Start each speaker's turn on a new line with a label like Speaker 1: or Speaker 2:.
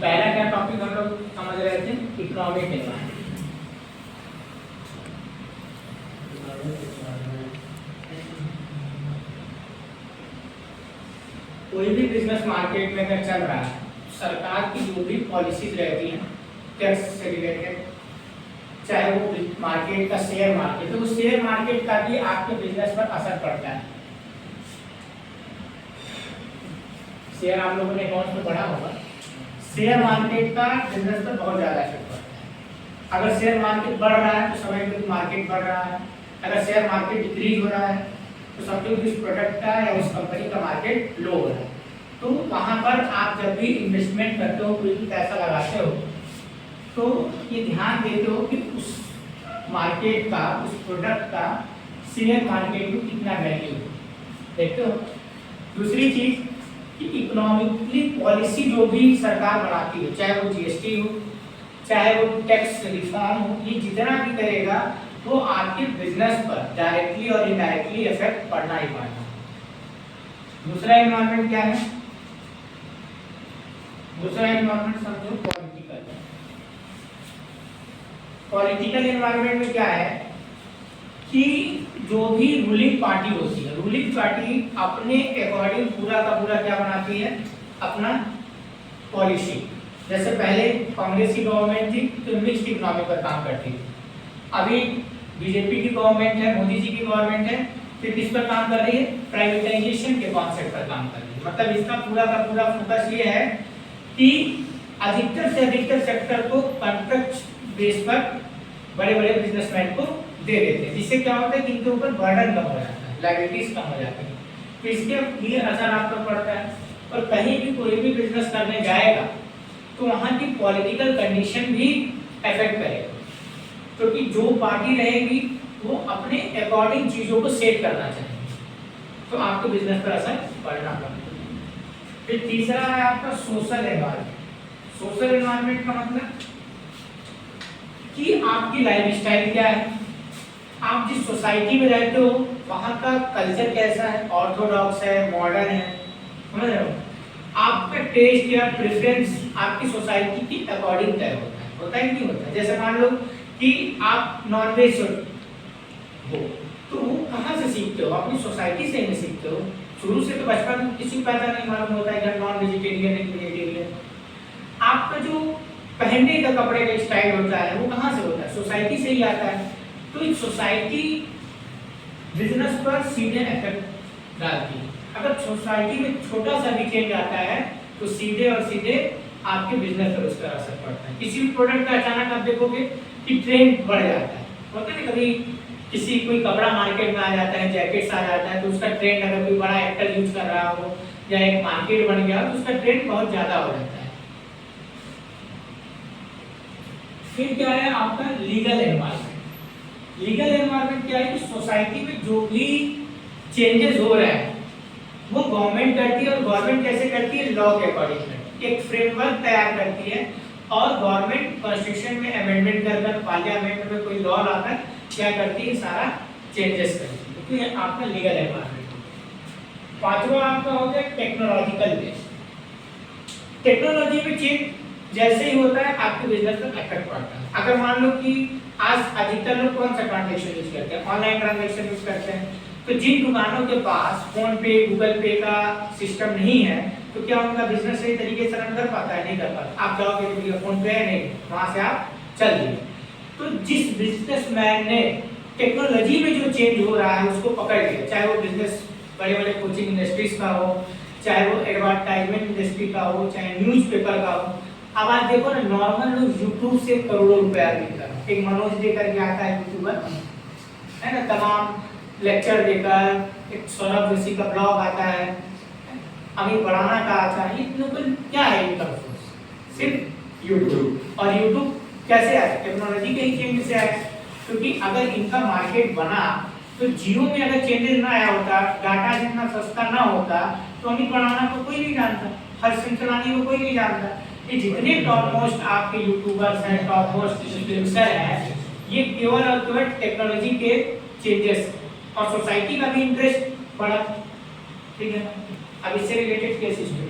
Speaker 1: पहला क्या टॉपिक हम लोग समझ रहे थे, इकोनॉमिक एनवायरनमेंट। कोई भी बिजनेस मार्केट में अगर चल रहा है, सरकार की जो भी पॉलिसीज रहती हैं टैक्स से रिलेटेड, चाहे वो मार्केट का शेयर मार्केट, तो उस शेयर मार्केट का भी आपके बिजनेस पर असर पड़ता है। शेयर आप लोगों ने अकाउंट में पढ़ा होगा, शेयर मार्केट का बिजनेस पर बहुत ज़्यादा असर पड़ता है। अगर शेयर मार्केट बढ़ रहा है तो समझ लो कि मार्केट बढ़ रहा है, अगर शेयर मार्केट डिक्रीज हो रहा है तो समझो कि उस प्रोडक्ट का या उस कंपनी का मार्केट लो हो रहा है। तो वहाँ पर आप जब भी इन्वेस्टमेंट करते हो, कोई भी पैसा लगाते हो, तो ये ध्यान देते हो कि उस मार्केट का, उस प्रोडक्ट का शेयर मार्केट में कितना वैल्यू है, देखते हो। दूसरी चीज़ कि इकोनॉमिकली पॉलिसी जो भी सरकार बनाती है, चाहे वो जीएसटी हो, चाहे वो टैक्स रिफॉर्म हो, ये जितना भी करेगा वो आपके बिजनेस पर डायरेक्टली और इनडायरेक्टली इफेक्ट पड़ना ही पड़ना। दूसरा एनवायरनमेंट क्या है? दूसरा एनवायरनमेंट समझो पॉलिटिकल। पॉलिटिकल एनवायरनमेंट में क्या है कि जो भी रूलिंग पार्टी होती है, रूलिंग पार्टी अपने अकॉर्डिंग पूरा का पूरा क्या बनाती है, अपना पॉलिसी। जैसे पहले कांग्रेस की गवर्नमेंट थी तो मिक्स्ड इकोनॉमी पर काम करती थी, अभी बीजेपी की गवर्नमेंट है, मोदी जी की गवर्नमेंट है, फिर किस पर काम कर रही है, प्राइवेटाइजेशन के कॉन्सेप्ट पर काम कर रही है। मतलब इसका पूरा का पूरा फोकस ये है कि अधिकतर से अधिकतर सेक्टर को कॉन्ट्रैक्ट बेस पर बड़े बड़े बिजनेसमैन को दे देते हैं, जिससे क्या होता है कि इनके ऊपर बर्डन कम हो जाता है, लायबिलिटीज कम हो जाती है, तो इसके ये असर आप पर पड़ता है। और कहीं भी कोई भी बिजनेस करने जाएगा तो वहाँ की पॉलिटिकल कंडीशन भी अफेक्ट करेगा, क्योंकि जो पार्टी रहेगी वो अपने अकॉर्डिंग चीज़ों को सेट करना चाहेगी, तो आपके बिजनेस पर असर पड़ना पड़ेगा। फिर तीसरा है आपका सोशल एनवायरनमेंट। सोशल एनवायरनमेंट का मतलब कि आपकी लाइफस्टाइल क्या है, आप जिस सोसाइटी में रहते हो वहाँ का कल्चर कैसा है, ऑर्थोडॉक्स है, मॉडर्न है, समझ रहे हो। आपका टेस्ट या प्रेफरेंस आपकी सोसाइटी की अकॉर्डिंग तय होता है कि नहीं होता है। जैसे मान लो कि आप नॉनवेज हो तो वो कहाँ से सीखते हो, अपनी सोसाइटी से नहीं सीखते हो। शुरू से तो बचपन में किसी को पैदा नहीं मालूम होता है कि नॉन वेजिटेरियन है, वेजिटेरियन। आपका जो पहनने का कपड़े का स्टाइल होता है वो कहाँ से होता है, सोसाइटी से ही आता है। तो एक सोसाइटी बिजनेस पर सीधे इफेक्ट डालती है। अगर सोसाइटी में छोटा सा भी चेंज आता है तो सीधे और सीधे आपके बिजनेस पर उसका असर पड़ता है। किसी भी प्रोडक्ट का अचानक आप देखोगे कि ट्रेंड बढ़ जाता है, होता है ना, कभी किसी कोई कपड़ा मार्केट में आ जाता है, जैकेट्स आ जाता है, तो उसका ट्रेंड अगर कोई बड़ा एक्टर यूज कर रहा हो या एक मार्केट बन गया तो उसका ट्रेंड बहुत ज्यादा हो जाता है। फिर क्या है आपका लीगल एनवायरनमेंट। लीगल एनवायरनमेंट क्या है कि सोसाइटी में जो भी चेंजेस हो रहे हैं वो गवर्नमेंट करती है, और गवर्नमेंट कैसे करती है, लॉ के अकॉर्डिंग एक फ्रेमवर्क तैयार करती है, और गवर्नमेंट कॉन्स्टिट्यूशन में अमेंडमेंट कर पार्लियामेंट में कोई लॉ लाकर क्या करती है, सारा चेंजेस करती है। तो ये आपका लीगल एनवायरनमेंट। पांचवा आपका हो गया टेक्नोलॉजिकल बेस। टेक्नोलॉजी में चेंज जैसे ही होता है आपके बिजनेस पर इफेक्ट पड़ता है। अगर मान लो कि आज अधिकतर लोग कौन सा ट्रांजैक्शन यूज करते हैं, ऑनलाइन ट्रांजैक्शन यूज करते हैं, तो जिन दुकानों के पास फोन पे, गूगल पे का सिस्टम नहीं है तो क्या उनका बिजनेस सही तरीके से रन कर पाता है, नहीं कर पाता। आप जाओगे तो फोन पे है नहीं, वहां से आप चल दिए। तो जिस बिजनेसमैन ने टेक्नोलॉजी में जो चेंज हो रहा है उसको पकड़ लिया, चाहे वो बिजनेस बड़े बड़े कोचिंग इंडस्ट्रीज का हो, चाहे वो एडवर्टाइजमेंट इंडस्ट्री का हो, चाहे न्यूज़पेपर का हो। अब आप देखो ना, नॉर्मल लोग यूट्यूब से करोड़ों रुपया अर्निंग कर रहे हैं। एक मनोज दे करके आता है यूट्यूबर, है ना, तमाम लेक्चर देकर, एक सौरभ जोशी का ब्लॉग आता है, अमित बढ़ाना का आता है। ये लोग क्या है इनकम सोर्स, सिर्फ यूट्यूब। और यूट्यूब कैसे आया, टेक्नोलॉजी के ही चेंज से आया, क्योंकि अगर इनका मार्केट बना तो जियो में अगर चेंजेस ना आया होता, डाटा जितना सस्ता ना होता तो अमित बढ़ाना को कोई नहीं जानता, हर्ष चलानी को कोई नहीं जानता। ये जितने टॉप मोस्ट आपके यूट्यूबर्स हैं, टॉप मोस्ट इन्फ्लुएंसर हैं, ये केवल और केवल टेक्नोलॉजी के चेंजेस और सोसाइटी का भी इंटरेस्ट बढ़ा। ठीक है, अब इससे रिलेटेड केस स्टडी